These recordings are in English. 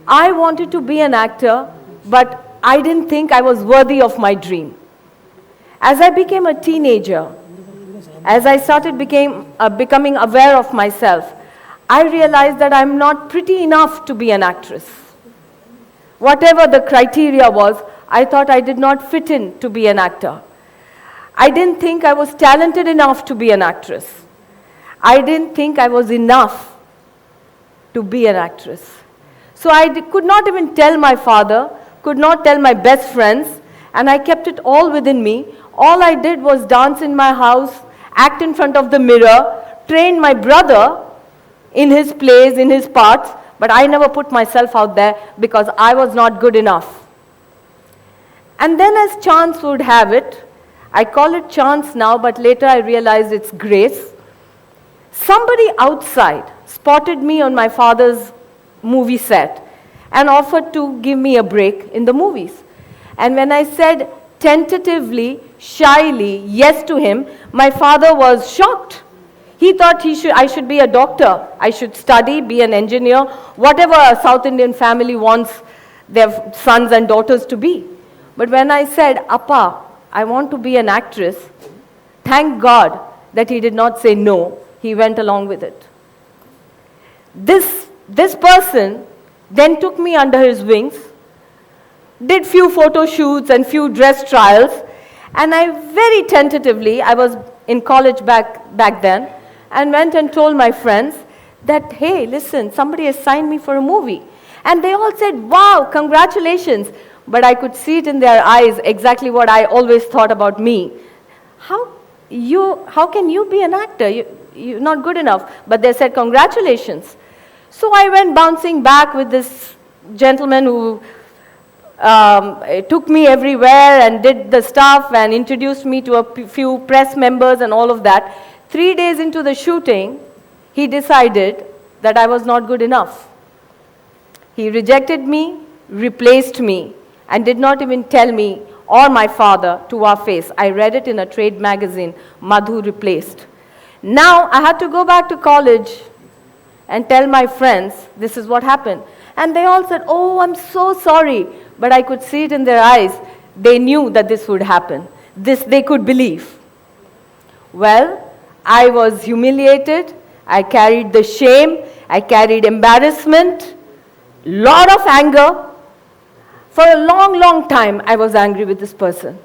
I wanted to be an actor, but I didn't think I was worthy of my dream. As I became a teenager, as I started becoming aware of myself, I realized that I'm not pretty enough to be an actress. Whatever the criteria was, I thought I did not fit in to be an actor. I didn't think I was talented enough to be an actress. I didn't think I was enough to be an actress. So I could not even tell my father, could not tell my best friends, and I kept it all within me. All I did was dance in my house, act in front of the mirror, train my brother in his plays, in his parts, but I never put myself out there because I was not good enough. And then as chance would have it, I call it chance now, but later I realized it's grace. Somebody outside spotted me on my father's movie set and offered to give me a break in the movies. And when I said tentatively, shyly, yes to him, my father was shocked. He thought I should be a doctor, I should study, be an engineer, whatever a South Indian family wants their sons and daughters to be. But when I said, Appa, I want to be an actress, thank God that he did not say no, he went along with it. This person then took me under his wings, did few photo shoots and few dress trials, and I very tentatively, I was in college back then, and went and told my friends that, hey, listen, somebody has signed me for a movie. And they all said, wow, congratulations. But I could see it in their eyes, exactly what I always thought about me. How can you be an actor? You're not good enough. But they said, congratulations. So I went bouncing back with this gentleman who took me everywhere and did the stuff and introduced me to a few press members and all of that. 3 days into the shooting, he decided that I was not good enough. He rejected me, replaced me, and did not even tell me or my father to our face. I read it in a trade magazine, Madhoo replaced. Now I had to go back to college and tell my friends, this is what happened. And they all said, oh, I'm so sorry. But I could see it in their eyes. They knew that this would happen. This they could believe. Well, I was humiliated. I carried the shame. I carried embarrassment, lot of anger. For a long, long time, I was angry with this person.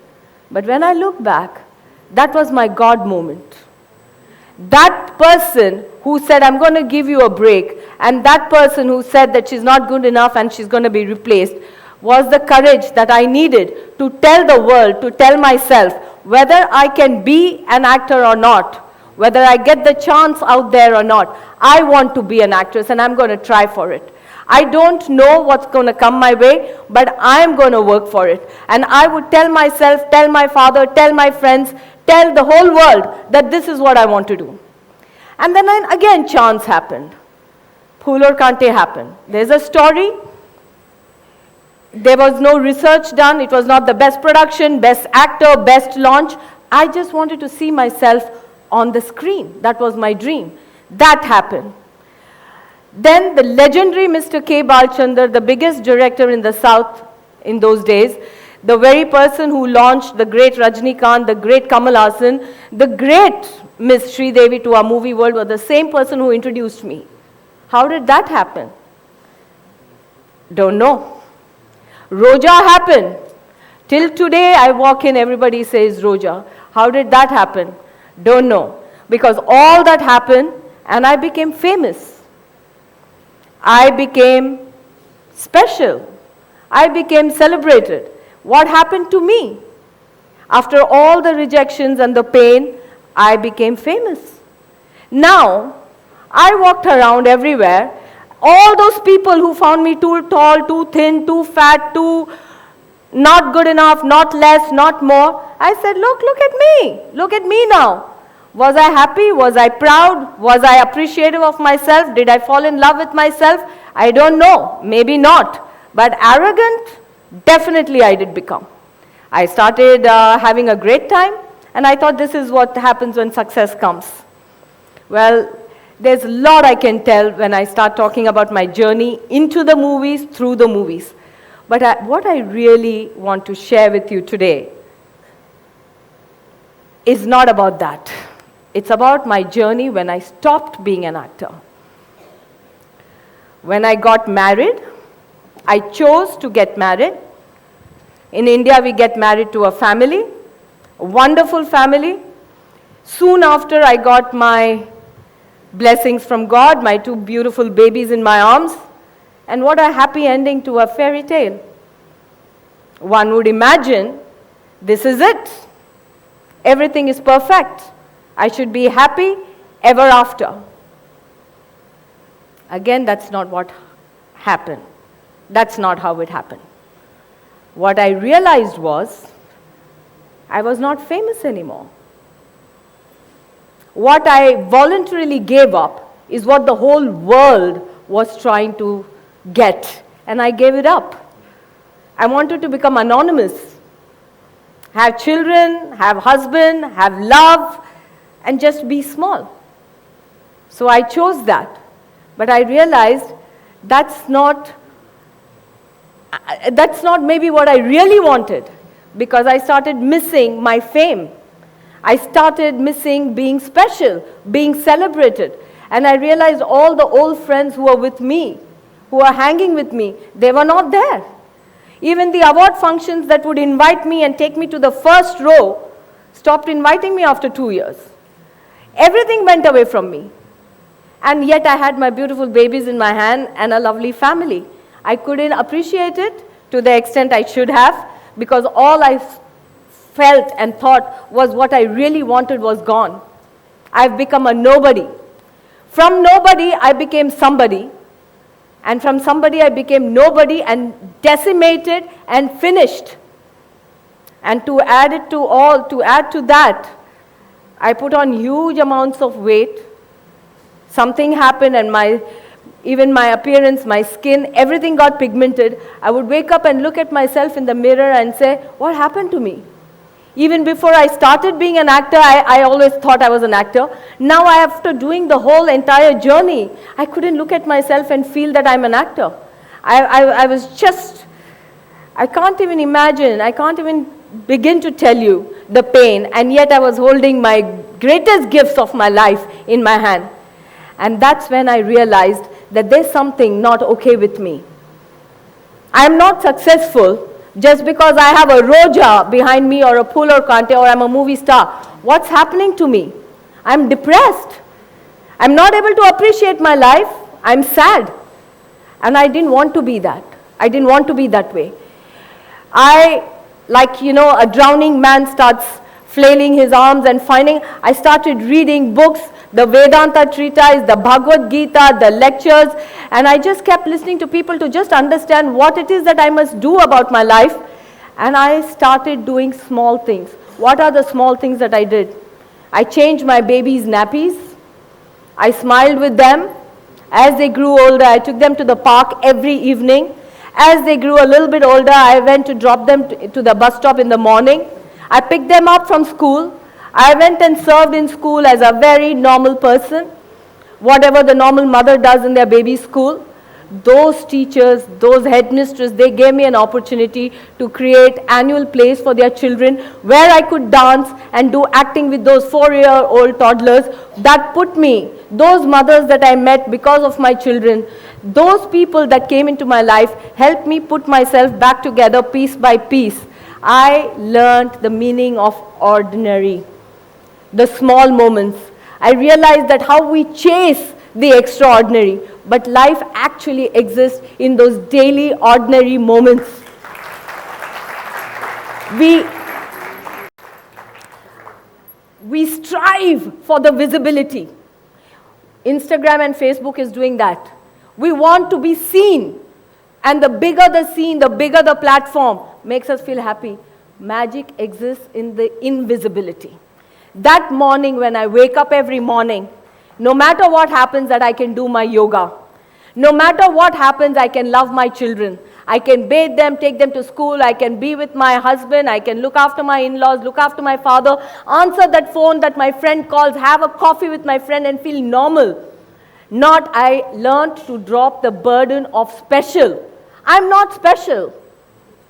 But when I look back, that was my God moment. That person who said, I'm going to give you a break, and that person who said that she's not good enough and she's going to be replaced, was the courage that I needed to tell the world, to tell myself, whether I can be an actor or not, whether I get the chance out there or not, I want to be an actress and I'm going to try for it. I don't know what's going to come my way, but I'm going to work for it. And I would tell myself, tell my father, tell my friends, tell the whole world that this is what I want to do. And then again, chance happened. Phool aur Kante happened. There's a story. There was no research done. It was not the best production, best actor, best launch. I just wanted to see myself on the screen. That was my dream. That happened. Then the legendary Mr. K. Balchandar, the biggest director in the South in those days, the very person who launched the great Rajnikant, the great Kamal Haasan, the great Miss Sridevi to our movie world, was the same person who introduced me. How did that happen? Don't know. Roja happened. Till today, I walk in, everybody says Roja. How did that happen? Don't know. Because all that happened, and I became famous. I became special. I became celebrated. What happened to me? After all the rejections and the pain, I became famous. Now, I walked around everywhere. All those people who found me too tall, too thin, too fat, too not good enough, not less, not more, I said, look at me. Look at me now. Was I happy? Was I proud? Was I appreciative of myself? Did I fall in love with myself? I don't know. Maybe not. But arrogant? Definitely I did become. I started having a great time, and I thought this is what happens when success comes. Well, There's a lot I can tell when I start talking about my journey into the movies, through the movies. But what I really want to share with you today is not about that. It's about my journey when I stopped being an actor. When I got married, I chose to get married. In India, we get married to a family, a wonderful family. Soon after, I got my blessings from God, my 2 beautiful babies in my arms. And what a happy ending to a fairy tale. One would imagine, this is it. Everything is perfect. I should be happy ever after. Again, that's not what happened. That's not how it happened. What I realized was, I was not famous anymore. What I voluntarily gave up is what the whole world was trying to get, and I gave it up. I wanted to become anonymous, have children, have husband, have love, and just be small. So I chose that. But I realized that's not maybe what I really wanted, because I started missing my fame. I started missing being special, being celebrated. And I realized all the old friends who were with me, who were hanging with me, they were not there. Even the award functions that would invite me and take me to the first row stopped inviting me after 2 years. Everything went away from me. And yet I had my beautiful babies in my hand and a lovely family. I couldn't appreciate it to the extent I should have, because all I felt and thought was what I really wanted was gone. I've become a nobody. From nobody, I became somebody. And from somebody, I became nobody and decimated and finished. And to add to that, I put on huge amounts of weight. Something happened and even my appearance, my skin, everything got pigmented. I would wake up and look at myself in the mirror and say, what happened to me? Even before I started being an actor, I always thought I was an actor. Now, after doing the whole entire journey, I couldn't look at myself and feel that I'm an actor. I can't even imagine, I can't even begin to tell you the pain, and yet I was holding my greatest gifts of my life in my hand. And that's when I realized that there's something not okay with me. I'm not successful just because I have a Roja behind me or a Phul or Kante or I'm a movie star. What's happening to me? I'm depressed. I'm not able to appreciate my life. I'm sad. And I didn't want to be that. I didn't want to be that way. A drowning man starts flailing his arms and I started reading books, the Vedanta treatise, the Bhagavad Gita, the lectures, and I just kept listening to people to just understand what it is that I must do about my life. And I started doing small things. What are the small things that I did? I changed my babies' nappies. I smiled with them. As they grew older, I took them to the park every evening. As they grew a little bit older, I went to drop them to the bus stop in the morning. I picked them up from school. I went and served in school as a very normal person, whatever the normal mother does in their baby school. Those teachers, those headmistresses, they gave me an opportunity to create annual plays for their children where I could dance and do acting with those 4-year-old toddlers. That put me, those mothers that I met because of my children, those people that came into my life helped me put myself back together piece by piece. I learned the meaning of ordinary, the small moments. I realized that how we chase the extraordinary, but life actually exists in those daily ordinary moments. We strive for the visibility. Instagram and Facebook is doing that. We want to be seen. And the bigger the scene, the bigger the platform, makes us feel happy. Magic exists in the invisibility. That morning when I wake up every morning, no matter what happens, that I can do my yoga. No matter what happens, I can love my children. I can bathe them, take them to school, I can be with my husband, I can look after my in-laws, look after my father, answer that phone that my friend calls, have a coffee with my friend and feel normal. Not I learned to drop the burden of special. I'm not special.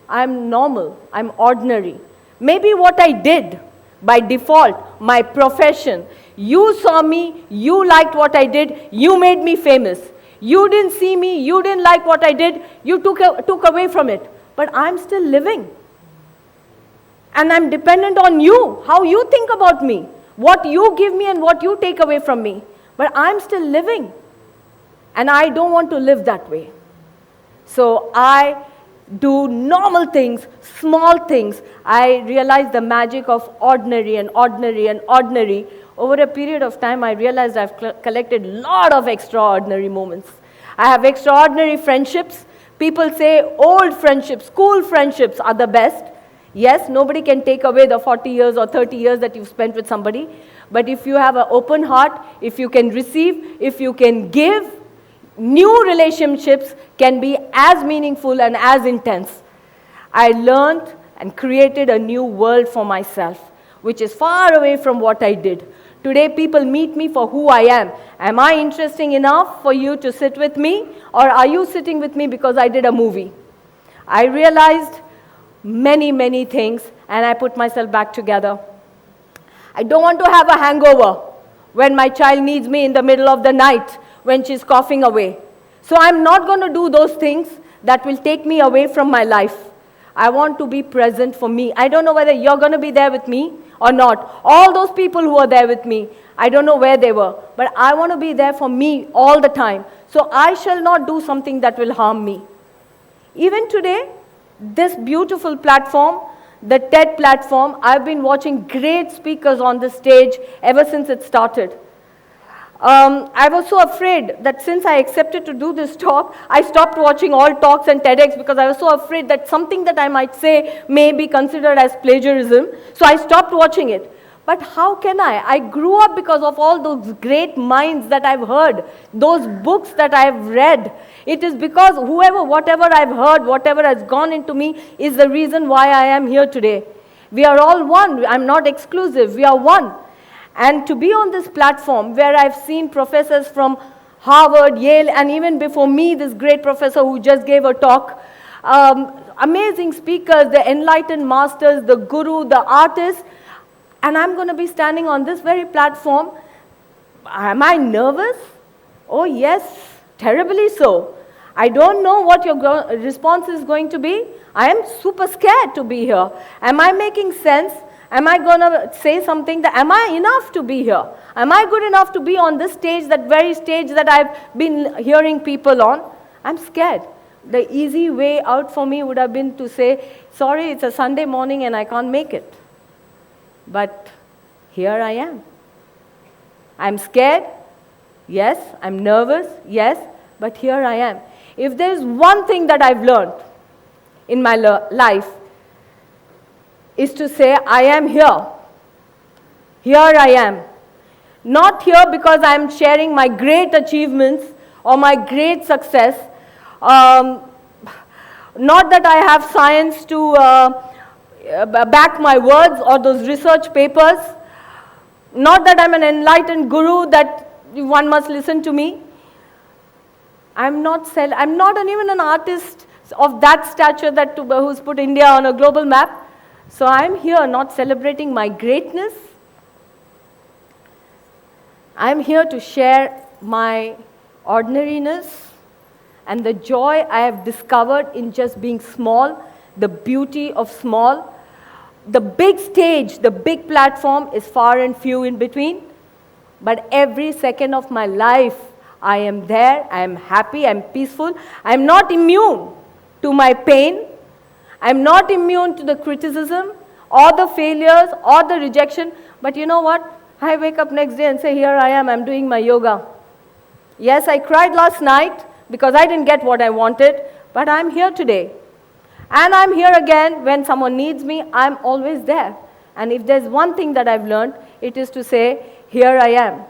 I'm normal. I'm ordinary. Maybe what I did by default, my profession, you saw me, you liked what I did, you made me famous. You didn't see me, you didn't like what I did, you took away from it. But I'm still living. And I'm dependent on you, how you think about me, what you give me and what you take away from me. But I'm still living. And I don't want to live that way. So I do normal things, small things. I realize the magic of ordinary and ordinary and ordinary. Over a period of time, I realized I've collected a lot of extraordinary moments. I have extraordinary friendships. People say old friendships, school friendships are the best. Yes, nobody can take away the 40 years or 30 years that you've spent with somebody. But if you have an open heart, if you can receive, if you can give, new relationships can be as meaningful and as intense. I learned and created a new world for myself, which is far away from what I did. Today, people meet me for who I am. Am I interesting enough for you to sit with me? Or are you sitting with me because I did a movie? I realized many, many things, and I put myself back together. I don't want to have a hangover when my child needs me in the middle of the night when she's coughing away. So I'm not going to do those things that will take me away from my life. I want to be present for me. I don't know whether you're going to be there with me or not. All those people who are there with me, I don't know where they were, but I want to be there for me all the time. So I shall not do something that will harm me. Even today, this beautiful platform, the TED platform, I've been watching great speakers on the stage ever since it started. I was so afraid that since I accepted to do this talk, I stopped watching all talks and TEDx because I was so afraid that something that I might say may be considered as plagiarism. So I stopped watching it. But how can I? I grew up because of all those great minds that I've heard, those books that I've read. It is because whatever I've heard, whatever has gone into me is the reason why I am here today. We are all one. I'm not exclusive. We are one. And to be on this platform where I've seen professors from Harvard, Yale, and even before me, this great professor who just gave a talk, amazing speakers, the enlightened masters, the guru, the artists, and I'm going to be standing on this very platform. Am I nervous? Oh yes, terribly so. I don't know what your response is going to be. I am super scared to be here. Am I making sense? Am I going to say something that, am I enough to be here? Am I good enough to be on this stage, that very stage that I've been hearing people on? I'm scared. The easy way out for me would have been to say, sorry, it's a Sunday morning and I can't make it. But here I am. I'm scared. Yes. I'm nervous. Yes. But here I am. If there's one thing that I've learned in my life, is to say, I am here. Here I am. Not here because I'm sharing my great achievements or my great success. Not that I have science to back my words or those research papers. Not that I'm an enlightened guru that one must listen to me. I'm not even an artist of that stature who's put India on a global map. So I'm here not celebrating my greatness. I'm here to share my ordinariness and the joy I have discovered in just being small, the beauty of small. The big stage, the big platform is far and few in between. But every second of my life, I am there, I am happy, I am peaceful. I am not immune to my pain. I'm not immune to the criticism or the failures or the rejection. But you know what? I wake up next day and say, here I am, I'm doing my yoga. Yes, I cried last night because I didn't get what I wanted, but I'm here today. And I'm here again when someone needs me, I'm always there. And if there's one thing that I've learned, it is to say, here I am.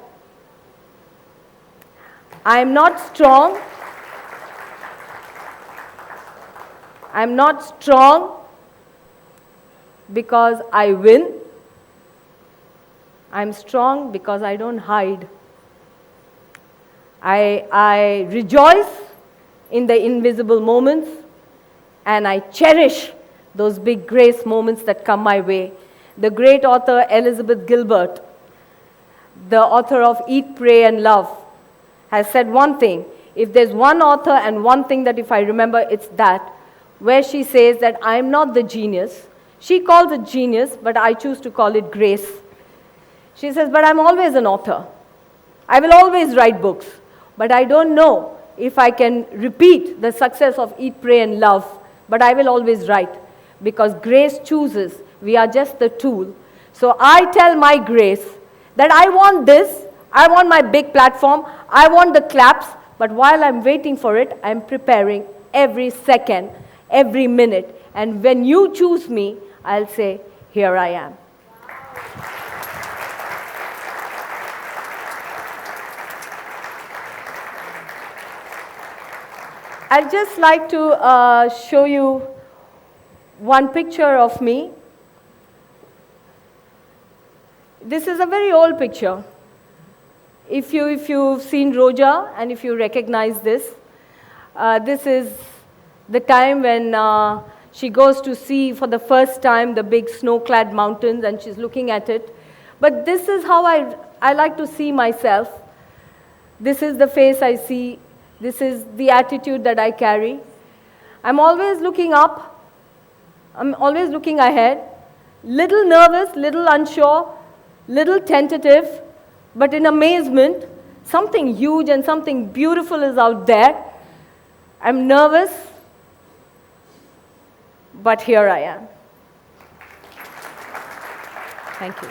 I'm not strong. I'm not strong because I win. I'm strong because I don't hide. I rejoice in the invisible moments, and I cherish those big grace moments that come my way. The great author Elizabeth Gilbert, the author of Eat, Pray, and Love, has said one thing. If there's one author and one thing that if I remember, it's that, where she says that I'm not the genius. She calls it genius, but I choose to call it grace. She says, but I'm always an author. I will always write books, but I don't know if I can repeat the success of Eat, Pray, and Love, but I will always write, because grace chooses. We are just the tool. So I tell my grace that I want this, I want my big platform, I want the claps, but while I'm waiting for it, I'm preparing every second, every minute. And when you choose me, I'll say, here I am. I'd just like to show you one picture of me. This is a very old picture. If you've seen Roja and if you recognize this, this is the time when she goes to see for the first time the big snow-clad mountains and she's looking at it. But this is how I like to see myself. This is the face I see. This is the attitude that I carry. I'm always looking up. I'm always looking ahead. Little nervous, little unsure, little tentative, but in amazement, something huge and something beautiful is out there. I'm nervous, but here I am. Thank you.